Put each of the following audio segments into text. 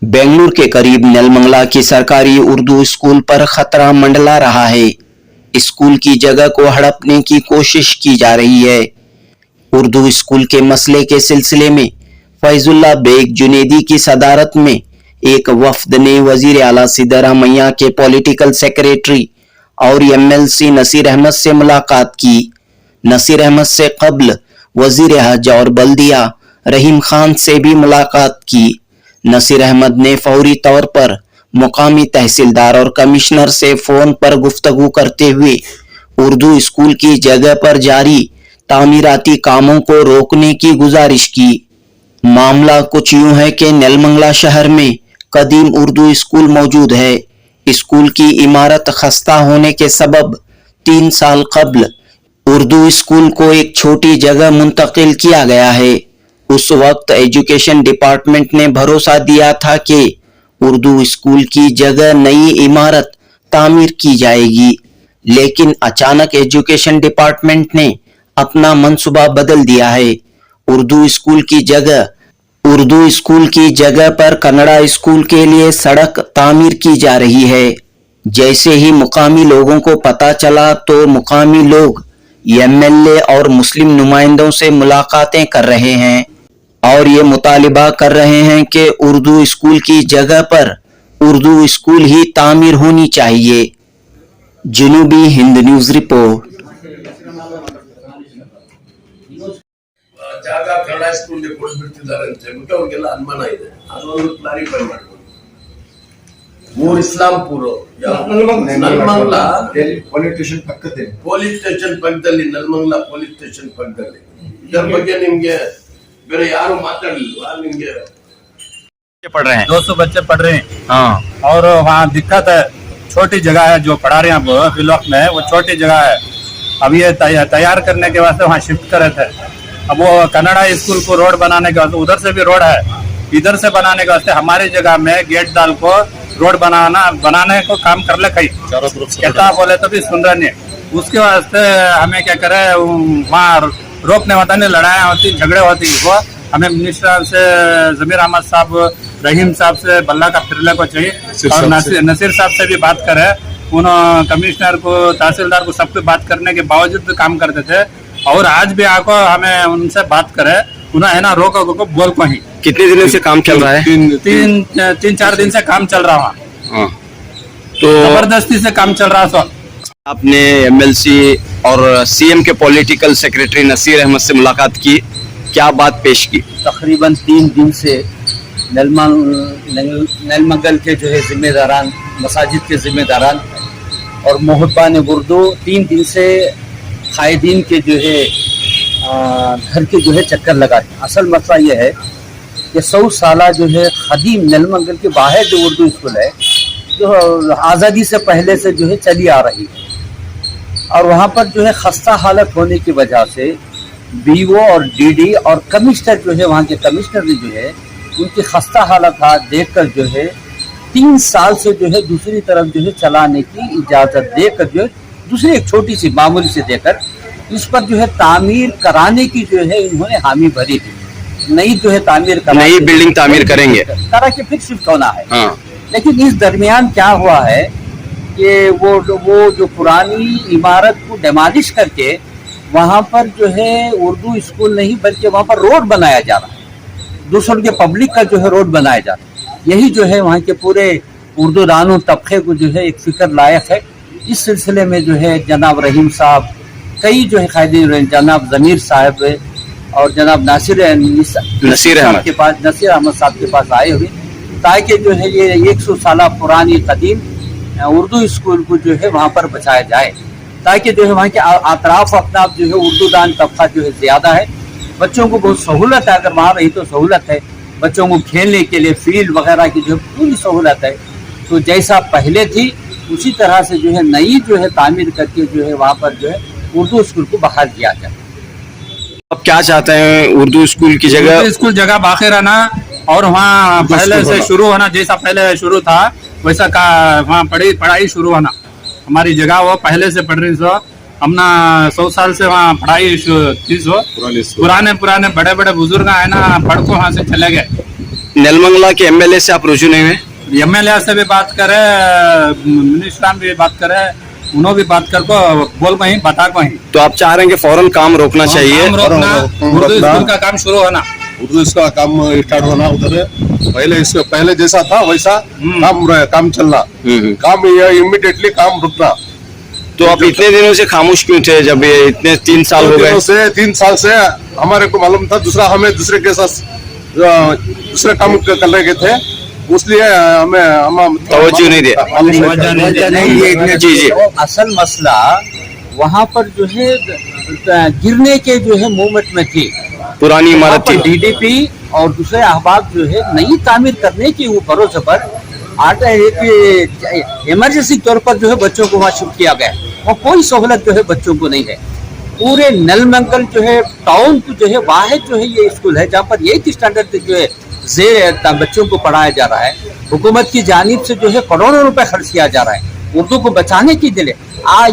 बेंगलुरु के करीब नेलमंगला की सरकारी उर्दू स्कूल पर खतरा मंडला रहा है। स्कूल की जगह को हड़पने की कोशिश की जा रही है। उर्दू स्कूल के मसले के सिलसिले में फैजुल्ला बेग जुनेदी की सदारत में एक वफद ने वजीर आला सिद्धरामैया के पॉलिटिकल सेक्रेटरी और एमएलसी नसीर अहमद से मुलाकात की। नसीर अहमद से कबल वजीर हज और बल्दिया रहीम खान से भी मुलाकात की। नसीर अहमद ने फौरी तौर पर मुकामी तहसीलदार और कमिश्नर से फोन पर गुफ्तगू करते हुए उर्दू स्कूल की जगह पर जारी तामीराती कामों को रोकने की गुजारिश की। मामला कुछ यूं है कि नेलमंगला शहर में कदीम उर्दू स्कूल मौजूद है। स्कूल की इमारत खस्ता होने के सबब 3 साल कबल उर्दू स्कूल को एक छोटी जगह मुंतकिल किया गया है। उस वक्त एजुकेशन डिपार्टमेंट ने भरोसा दिया था कि उर्दू स्कूल की जगह नई इमारत तामीर की जाएगी, लेकिन अचानक एजुकेशन डिपार्टमेंट ने अपना मंसूबा बदल दिया है। उर्दू स्कूल की जगह पर कन्नड़ा स्कूल के लिए सड़क तामीर की जा रही है। जैसे ही मुकामी लोगों को पता चला तो मुकामी लोग एमएलए और मुस्लिम नुमाइंदों से मुलाकातें कर रहे हैं और ये मुतालिबा कर रहे हैं कि उर्दू स्कूल की जगह पर उर्दू स्कूल ही तामीर होनी चाहिए। जुनूबी हिंद न्यूज रिपोर्ट। ಜಾಗ ಕನ್ನಡ ಸ್ಕೂಲ್ಗೆ ಕೊಡ್ಬಿಡ್ತಿದ್ದಾರೆ ಅಂತ ಹೇಳ್ಬಿಟ್ಟು ಅವ್ರಿಗೆಲ್ಲ ಅನುಮಾನ ಇದೆ. ಅದೊಂದು ಕ್ಲಾರಿಫೈ ಮಾಡ್ಬೋದು. ಮೂರು ಇಸ್ಲಾಂಪುರ ನಲ್ಮಂಗ್ಲ ಪೊಲೀಸ್ ಸ್ಟೇಷನ್ ಪಕ್ಕದಲ್ಲಿ ನಲ್ಮಂಗ್ಲ ಪೊಲೀಸ್ ಸ್ಟೇಷನ್ ಪಕ್ಕದಲ್ಲಿ ಇದರ ಬಗ್ಗೆ ನಿಮ್ಗೆ ಬೇರೆ ಯಾರು ಮಾತಾಡಲಿಲ್ವಾ? ನಿಮ್ಗೆ पढ़ रहे हैं 200 बच्चे पढ़ रहे हैं। हाँ और वहाँ दिक्कत है, छोटी जगह है जो पढ़ा रहे हैं अब फिलहाल में, वो छोटी जगह है। अब ये तैयार करने के वास्ते वहाँ शिफ्ट करे थे। अब वो कन्नड़ा स्कूल को रोड बनाने के वास्ते उधर से भी रोड है, इधर से बनाने के वास्ते हमारी जगह में गेट डाल को रोड बनाने को काम कर ले कहीं कहता बोले तो भी सुन रहे नहीं। उसके वास्ते हमें क्या करे, वहाँ रोकने होता नहीं, लड़ाइयाँ होती, झगड़े होती। वो हमें मिनिस्टर से जमीर अहमद साहब, रहीम साहब से बल्ला का फिरले को चाहिए और नसीर साहब से भी बात करे। उन्होंने कमिश्नर को, तहसीलदार को, सबको बात करने के बावजूद भी काम करते थे और आज भी आको हमें उनसे बात करे। उन्होंने है ना रोको को बोल को ही। कितने दिनों से काम चल रहा है? 3-4 दिन से काम चल रहा वहाँ, हाँ तो जबरदस्ती से काम चल रहा। सो आपने एमएलसी और सीएम के पॉलिटिकल सेक्रेटरी नसीर अहमद से मुलाकात की, क्या बात पेश की? तकरीबन 3 दिन से नेलमंगल के जो है जिम्मेदारान, मसाजिद के जिम्मेदारान और मोहब्बान उर्दू 3 दिन से कायदीन के जो है घर के जो है चक्कर लगा रहे हैं। असल मसला ये है कि 100 साला जो है खदीम नेलमंगल के बाहर जो उर्दू स्कूल है, जो आज़ादी से पहले से जो है चली आ रही है, और वहाँ पर जो है खस्ता हालत होने की वजह से बीओ और डीडी और कमिश्नर जो है, वहाँ के कमिश्नर जो है, उनकी खस्ता हालत देखकर जो है 3 साल से जो है दूसरी तरफ जो है चलाने की इजाज़त देकर जो है दूसरी एक छोटी सी मामूली से देकर इस पर जो है तामीर कराने की जो है इन्होंने हामी भरी थी। नई जो है तामीर, नई बिल्डिंग तामीर करेंगे, तरह के फिर शिफ्ट होना है। हाँ। लेकिन इस दरमियान क्या हुआ है कि वो जो पुरानी इमारत को डेमोलिश करके वहाँ पर जो है उर्दू स्कूल नहीं बल्कि वहाँ पर रोड बनाया जा रहा है, दूसरों के पब्लिक का जो है रोड बनाया जा रहा है। यही जो है वहाँ के पूरे उर्दू दानों तबके को जो है एक फिक्र लायक है। इस सिलसिले में जो है जनाब रहीम साहब, कई जो है कायदीन, जनाब ज़मीर साहब और जनाब नसीर अहमद साहब के पास आए हुए, ताकि जो है ये 100 साला पुरानी कदीम उर्दू स्कूल को जो है वहाँ पर बचाया जाए, ताकि जो है वहाँ के अतराफ अपनाफ जो है उर्दू दान तबका जो है ज़्यादा है। बच्चों को बहुत सहूलत है, अगर वहाँ रही तो सहूलत है। बच्चों को खेलने के लिए फील्ड वगैरह की जो है पूरी सहूलत है। तो जैसा पहले थी उसी तरह से जो है नई जो है तामीर करके जो है वहाँ पर जो है उर्दू स्कूल को बहाल किया जाए। अब क्या चाहते हैं? उर्दू स्कूल की जगह बाकी रहना और वहाँ पहले से शुरू होना, जैसा पहले शुरू था वैसा का वहाँ पढ़ाई शुरू होना। हमारी जगह वो पहले से पढ़ रही सो, हमना 100 साल से वहाँ पढ़ाई थी। सो पुराने बड़े बुजुर्ग है ना, पढ़ को वहाँ से चले गए। नेलमंगला के एमएलए से आप रुजू नहीं हुए? एमएलए से भी बात करे, मिनिस्टर भी बात करे, उन्होंने भी बात कर को बोल कहीं बता कहीं तो आप चाह रहे हैं कि फौरन काम रोकना चाहिए? काम रोकना, उर्दू स्कूल का काम शुरू होना, उर्दू इसका काम स्टार्ट होना उधर पहले जैसा था वैसा काम चलना, काम इमीडिएटली काम रुकना। तो आप इतने दिनों से खामोश क्यों थे जब ये इतने 3 साल हो गए? 3 साल से हमारे को मालूम था हमें दूसरे के साथ दूसरे काम कर रहे थे, इसलिए हमें तवज्जो नहीं दिया। जी जी। असल मसला वहाँ पर जो है गिरने के जो है मूवमेंट में थी, पुरानी इमारत थी। डीडीपी और दूसरे अहबाब जो है नई तामीर करने की वो भरोसे पर आटा एक इमरजेंसी तौर पर जो है बच्चों को वहाँ शिफ्ट किया गया, और कोई सहूलत जो है बच्चों को नहीं है। पूरे नलमंगल जो है टाउन जो है वाहिद जो है ये स्कूल है जहाँ पर 8th स्टैंडर्ड जो है बच्चों को पढ़ाया जा रहा है। हुकूमत की जानिब से जो है करोड़ों रुपए खर्च किया जा रहा है उर्दू को बचाने के लिए।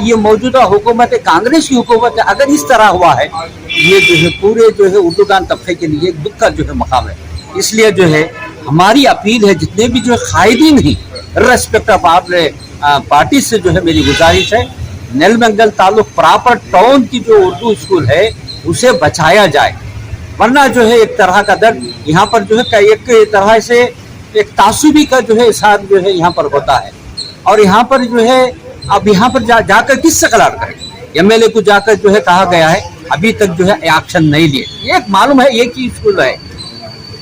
ये मौजूदा हुकूमत कांग्रेस की हुकूमत है, अगर इस तरह हुआ है ये जो है पूरे जो है उर्दूगान तबके के लिए दुख का जो है मकाम है। इसलिए जो है हमारी अपील है जितने भी जो कायदीन ही रेस्पेक्ट ऑफ आप पार्टी से जो है मेरी गुजारिश है नेलमंगल तालुक प्रॉपर टाउन की जो उर्दू स्कूल है उसे बचाया जाए, वरना जो है एक तरह का दर्द यहाँ पर जो है एक तरह से एक तासुबी का जो है इशार जो है यहाँ पर होता है। और यहाँ पर जो है अब यहाँ पर जाकर किससे कलार करें? एमएलए को जाकर जो है कहा गया है, अभी तक जो है एक्शन नहीं लिए। एक मालूम है एक ही स्कूल है,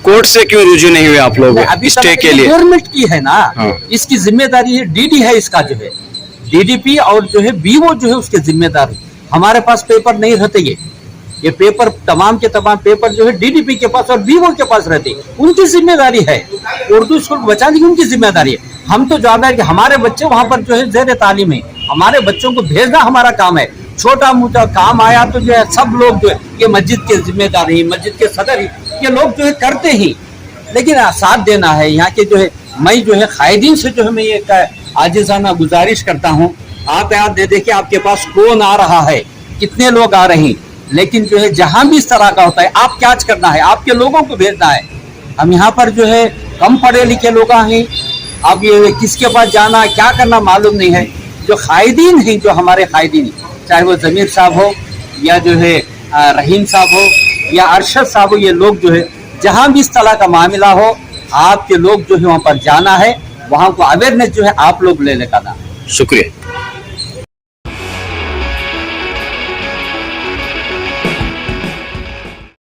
कोर्ट से क्यों रुजू नहीं हुए आप लोग अभी स्टे के लिए? गवर्नमेंट की है ना, हाँ। इसकी जिम्मेदारी है, डीडी है इसका जो है, डीडीपी और जो है बीओ जो है उसके जिम्मेदार है। हमारे पास पेपर नहीं रहते, ये पेपर तमाम के तमाम पेपर जो है डीडीपी के पास और बीओ के पास रहते, उनकी जिम्मेदारी है उर्दू स्कूल बचाने की, उनकी जिम्मेदारी है। हम तो जवाब है कि हमारे बच्चे वहाँ पर जो है ज़ेर तालीम है, हमारे बच्चों को भेजना हमारा काम है। छोटा मोटा काम आया तो जो है सब लोग जो है ये मस्जिद के जिम्मेदार ही, मस्जिद के सदर ही, ये लोग जो है करते ही, लेकिन साथ देना है यहाँ के जो है। मैं जो है कायदीन से जो है मैं ये आजिज़ाना गुजारिश करता हूँ, आप याद दे देखिए आपके पास कौन आ रहा है, कितने लोग आ रहे हैं, लेकिन जो है जहाँ भी इस तरह का होता है आप क्या करना है, आपके लोगों को भेजना है। हम यहाँ पर जो है कम पढ़े लिखे लोग हैं, अब ये किसके पास जाना क्या करना मालूम नहीं है। जो कायदीन हैं, जो हमारे कायदीन, चाहे वो ज़मीर साहब हो या जो है रहीम साहब हो या अरशद साहब हो, ये लोग जो है जहाँ भी इस तरह का मामला हो आपके लोग जो है वहाँ पर जाना है, वहाँ को अवेयरनेस जो है आप लोग लेने का ना। शुक्रिया।